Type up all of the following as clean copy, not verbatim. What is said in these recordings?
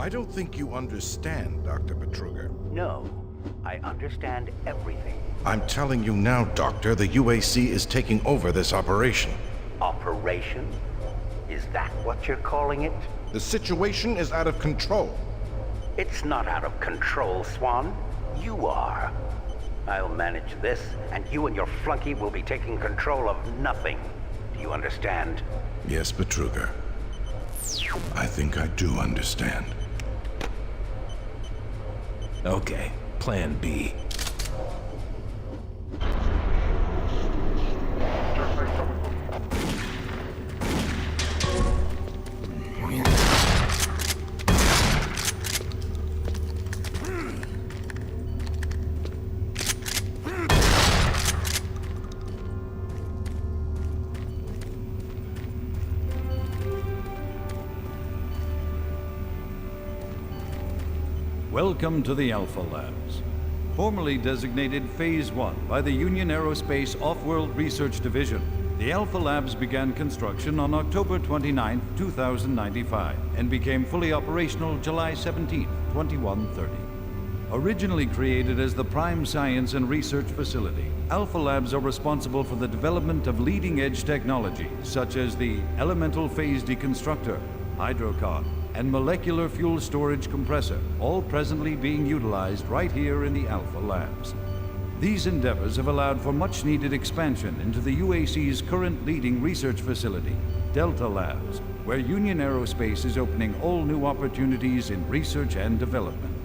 I don't think you understand, Dr. Betruger. No, I understand everything. I'm telling you now, Doctor, the UAC is taking over this operation. Operation? Is that what you're calling it? The situation is out of control. It's not out of control, Swan. You are. I'll manage this, and you and your flunky will be taking control of nothing. Do you understand? Yes, Betruger. I think I do understand. Okay, Plan B. Welcome to the Alpha Labs. Formerly designated Phase 1 by the Union Aerospace Off-World Research Division, the Alpha Labs began construction on October 29, 2095, and became fully operational July 17, 2130. Originally created as the prime science and research facility, Alpha Labs are responsible for the development of leading-edge technologies such as the elemental phase deconstructor, hydrocon, and molecular fuel storage compressor, all presently being utilized right here in the Alpha Labs. These endeavors have allowed for much-needed expansion into the UAC's current leading research facility, Delta Labs, where Union Aerospace is opening all new opportunities in research and development.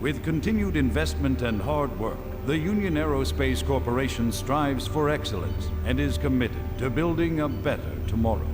With continued investment and hard work, the Union Aerospace Corporation strives for excellence and is committed to building a better tomorrow.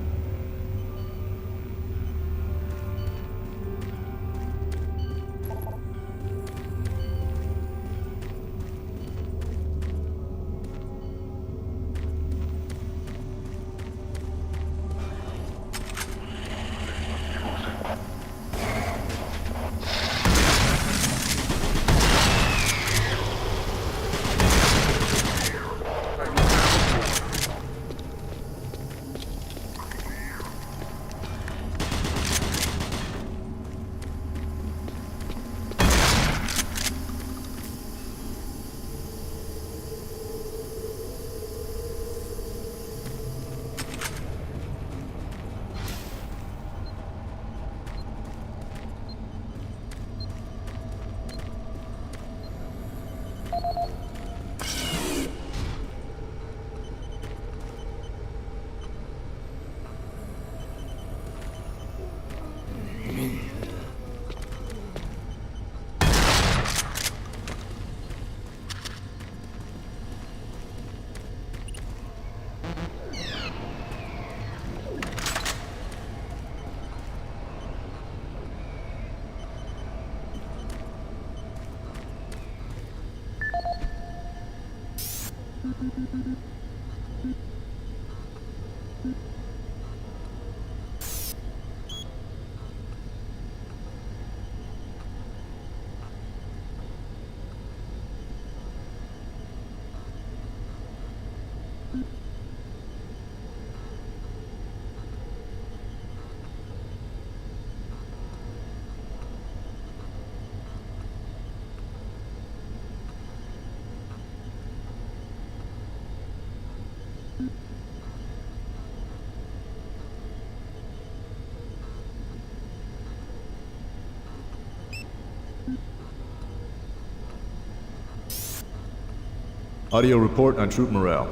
Audio report on troop morale.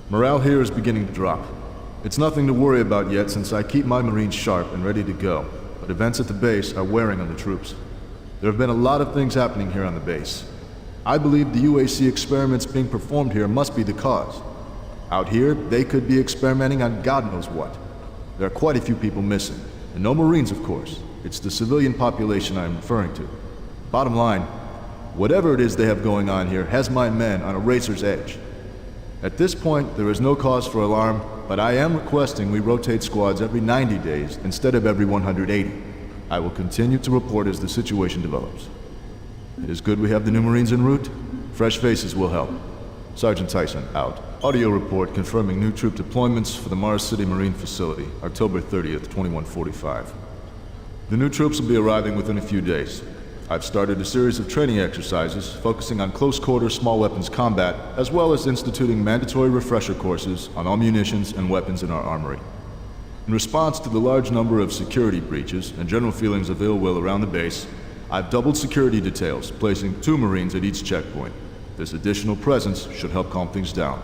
Morale here is beginning to drop. It's nothing to worry about yet since I keep my Marines sharp and ready to go, but events at the base are wearing on the troops. There have been a lot of things happening here on the base. I believe the UAC experiments being performed here must be the cause. Out here, they could be experimenting on God knows what. There are quite a few people missing, and no Marines, of course. It's the civilian population I am referring to. Bottom line, whatever it is they have going on here has my men on a razor's edge. At this point, there is no cause for alarm, but I am requesting we rotate squads every 90 days instead of every 180. I will continue to report as the situation develops. It is good we have the new Marines en route. Fresh faces will help. Sergeant Tyson, out. Audio report confirming new troop deployments for the Mars City Marine Facility, October 30th, 2145. The new troops will be arriving within a few days. I've started a series of training exercises focusing on close-quarter small weapons combat, as well as instituting mandatory refresher courses on all munitions and weapons in our armory. In response to the large number of security breaches and general feelings of ill will around the base, I've doubled security details, placing 2 Marines at each checkpoint. This additional presence should help calm things down.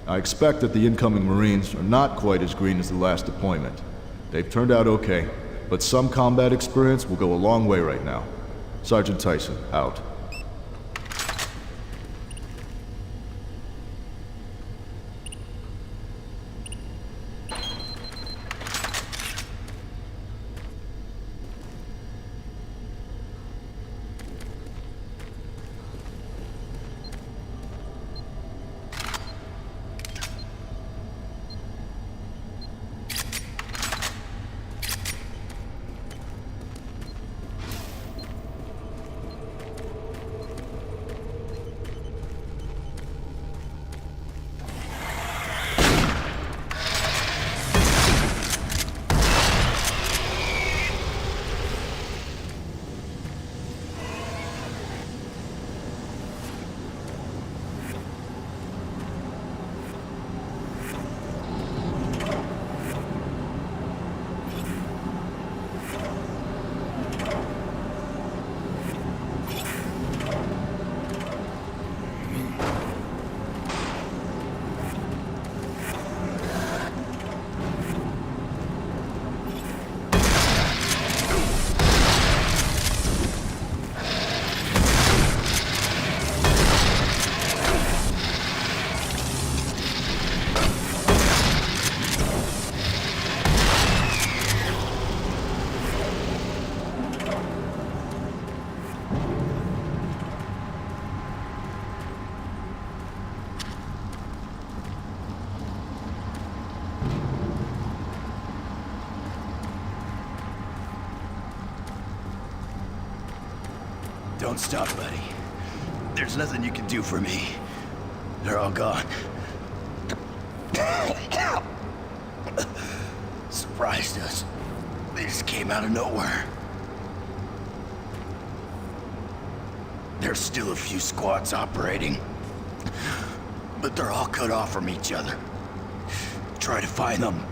I expect that the incoming Marines are not quite as green as the last deployment. They've turned out okay, but some combat experience will go a long way right now. Sergeant Tyson, out. Don't stop, buddy. There's nothing you can do for me. They're all gone. Surprised us. They just came out of nowhere. There's still a few squads operating, but they're all cut off from each other. Try to find them.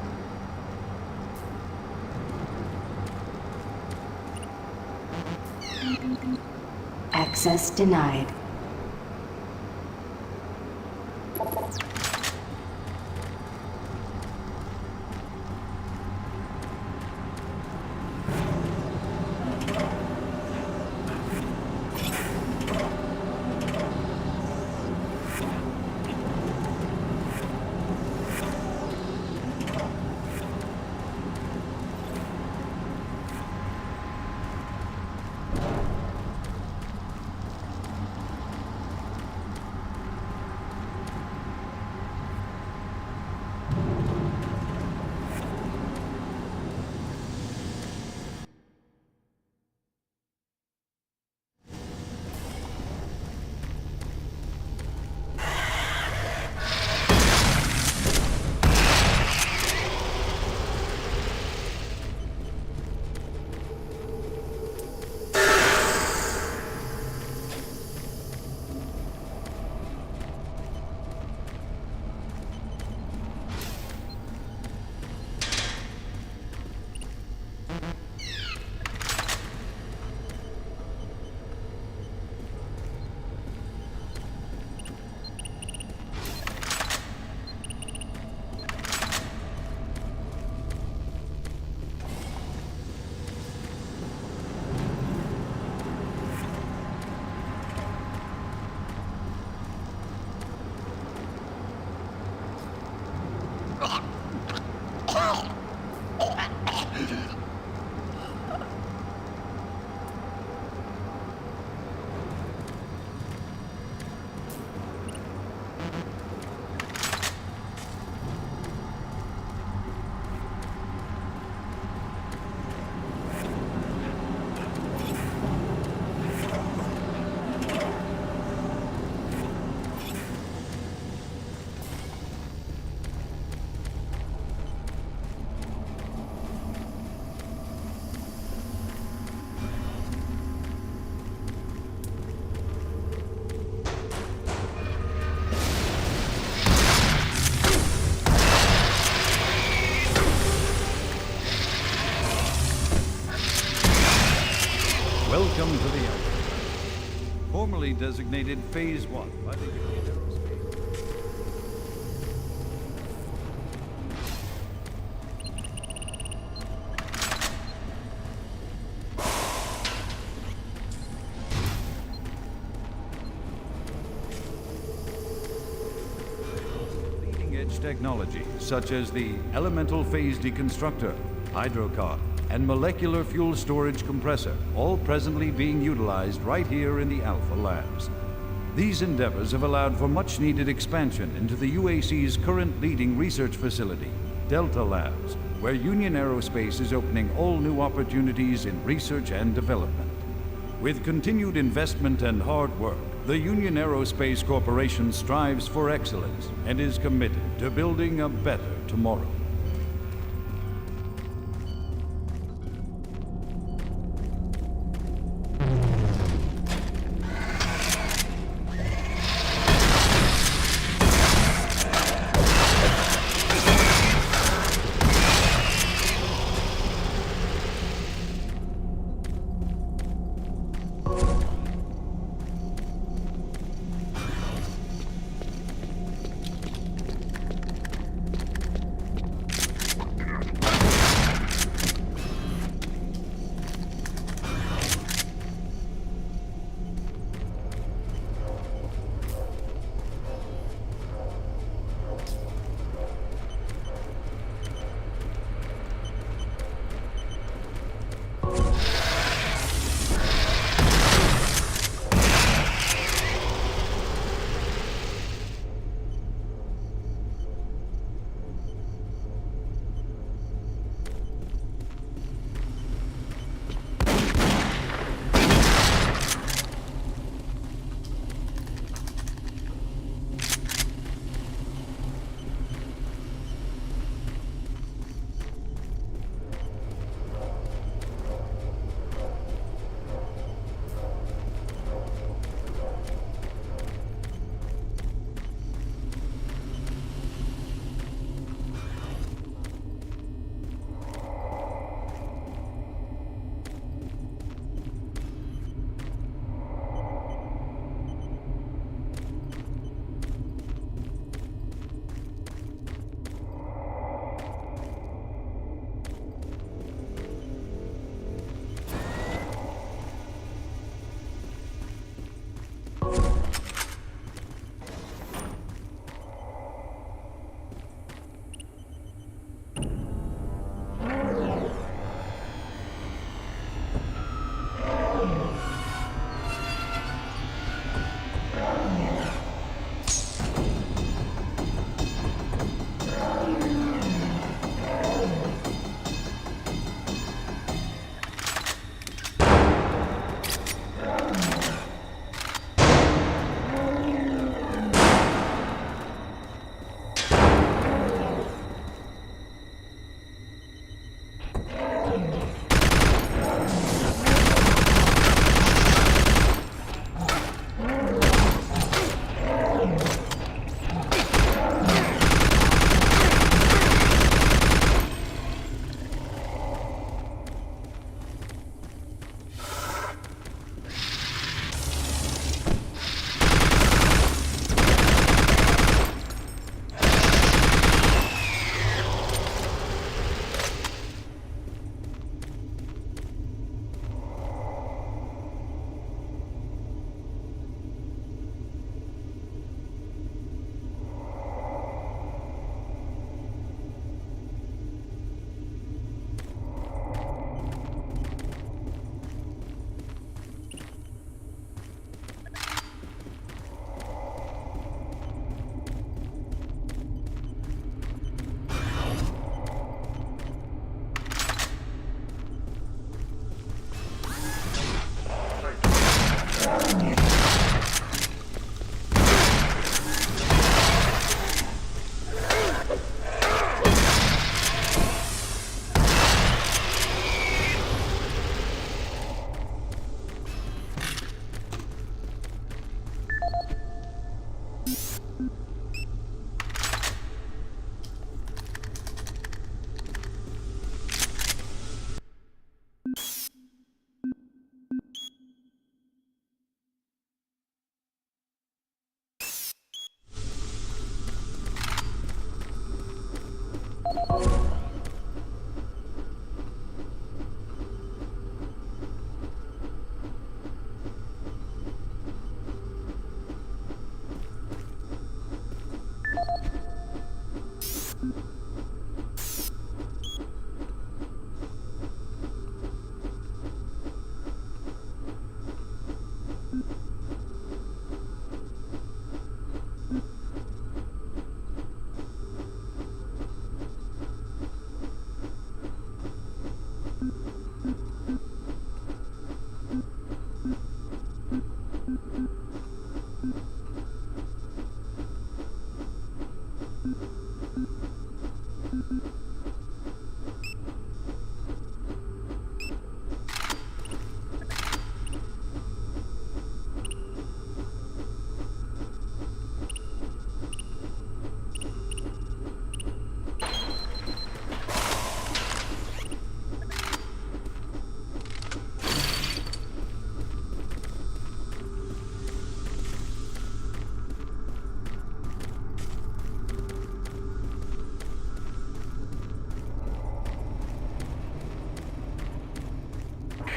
Access denied. designated Phase 1 by the Union Aerospace. Leading-edge technology, such as the elemental phase deconstructor, hydrocon, and molecular fuel storage compressor, all presently being utilized right here in the Alpha Labs. These endeavors have allowed for much-needed expansion into the UAC's current leading research facility, Delta Labs, where Union Aerospace is opening all new opportunities in research and development. With continued investment and hard work, the Union Aerospace Corporation strives for excellence and is committed to building a better tomorrow.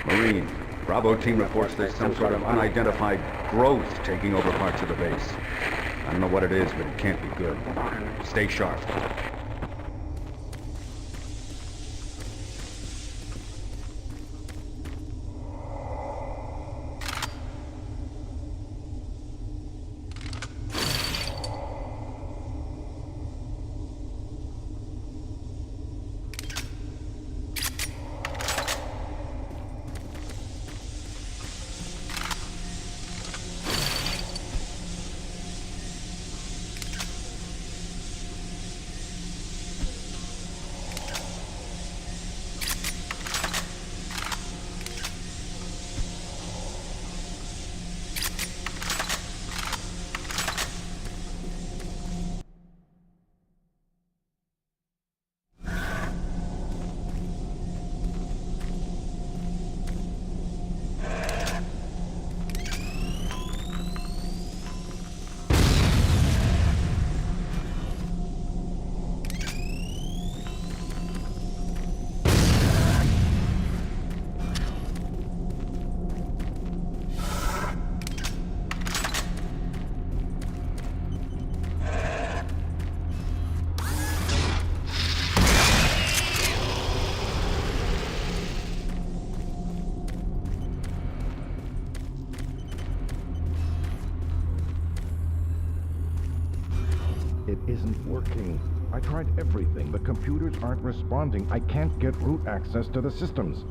Marine, Bravo team reports there's some sort of unidentified growth taking over parts of the base. I don't know what it is, but it can't be good. Stay sharp. It isn't working. I tried everything. The computers aren't responding. I can't get root access to the systems.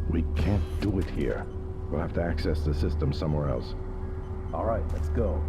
We can't do it here. We'll have to access the system somewhere else. All right, let's go.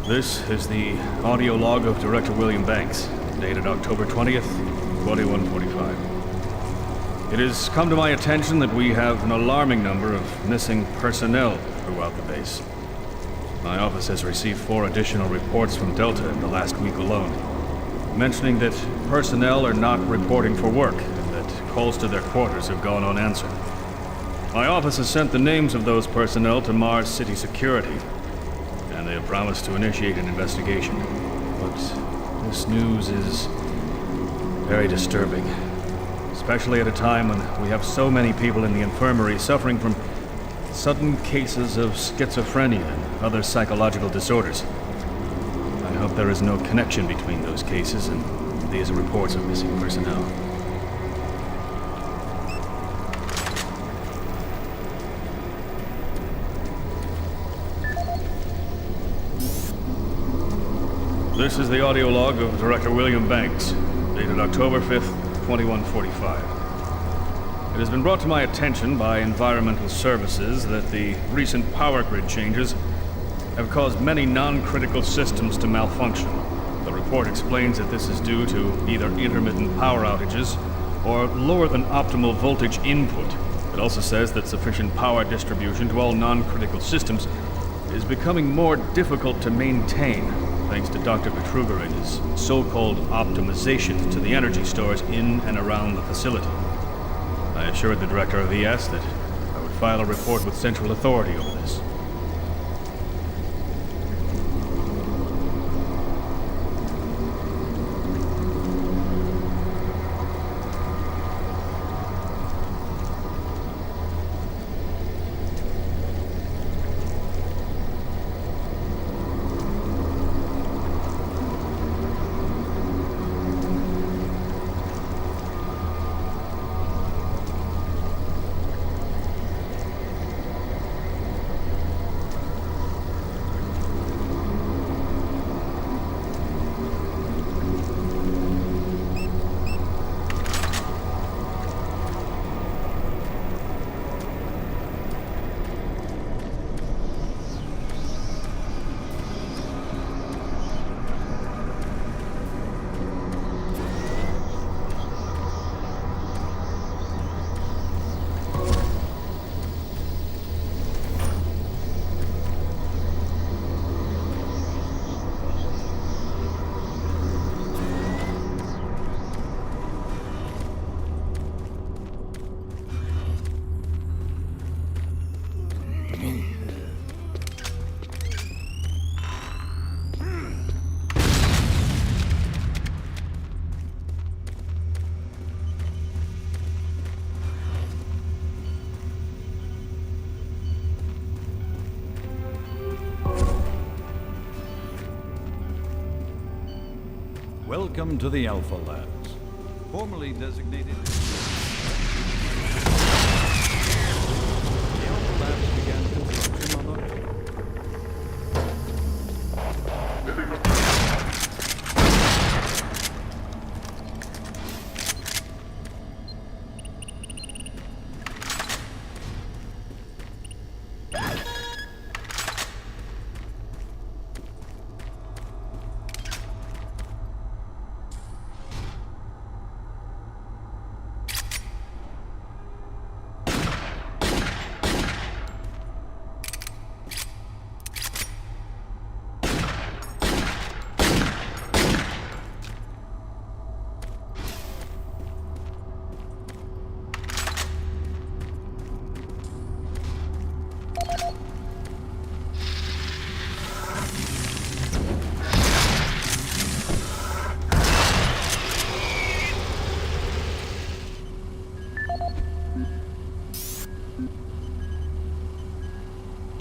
This is the audio log of Director William Banks, dated October 20th, 2145. It has come to my attention that we have an alarming number of missing personnel throughout the base. My office has received 4 additional reports from Delta in the last week alone, mentioning that personnel are not reporting for work and that calls to their quarters have gone unanswered. My office has sent the names of those personnel to Mars City Security, and they have promised to initiate an investigation. But this news is very disturbing, especially at a time when we have so many people in the infirmary suffering from sudden cases of schizophrenia and other psychological disorders. I hope that there is no connection between those cases and these reports of missing personnel. This is the audio log of Director William Banks, dated October 5th, 2145. It has been brought to my attention by Environmental Services that the recent power grid changes have caused many non-critical systems to malfunction. The report explains that this is due to either intermittent power outages or lower than optimal voltage input. It also says that sufficient power distribution to all non-critical systems is becoming more difficult to maintain, thanks to Dr. Petruger and his so-called optimizations to the energy stores in and around the facility. I assured the director of ES that I would file a report with Central Authority over this. Welcome to the Alpha Labs, formerly designated... The Alpha Labs began construction on October...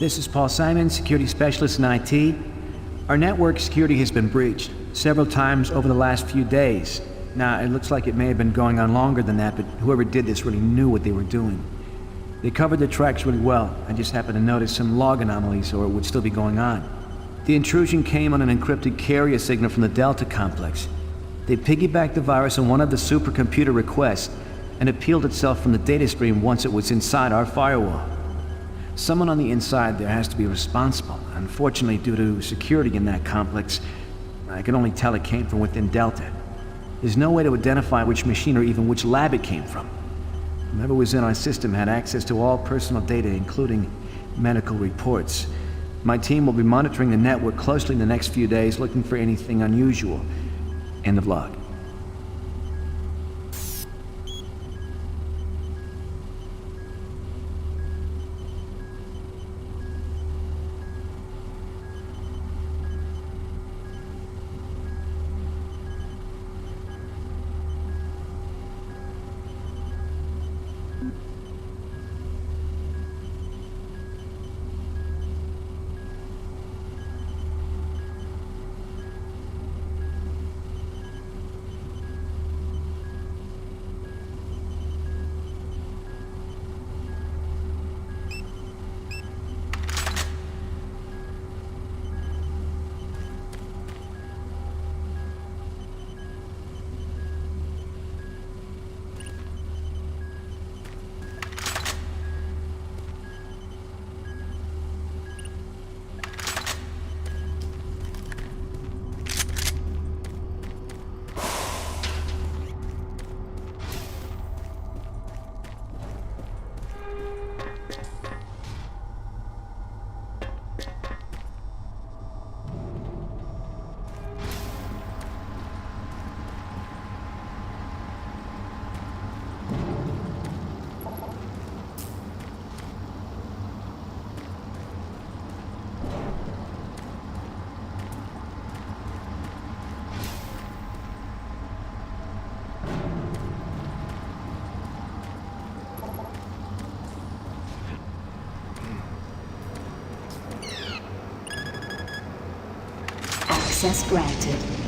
This is Paul Simon, Security Specialist in IT. Our network security has been breached several times over the last few days. Now, it looks like it may have been going on longer than that, but whoever did this really knew what they were doing. They covered the tracks really well. I just happened to notice some log anomalies, or it would still be going on. The intrusion came on an encrypted carrier signal from the Delta complex. They piggybacked the virus on one of the supercomputer requests and it peeled itself from the data stream once it was inside our firewall. Someone on the inside there has to be responsible. Unfortunately, due to security in that complex, I can only tell it came from within Delta. There's no way to identify which machine or even which lab it came from. Whoever was in our system had access to all personal data, including medical reports. My team will be monitoring the network closely in the next few days, looking for anything unusual. End of log. Access granted.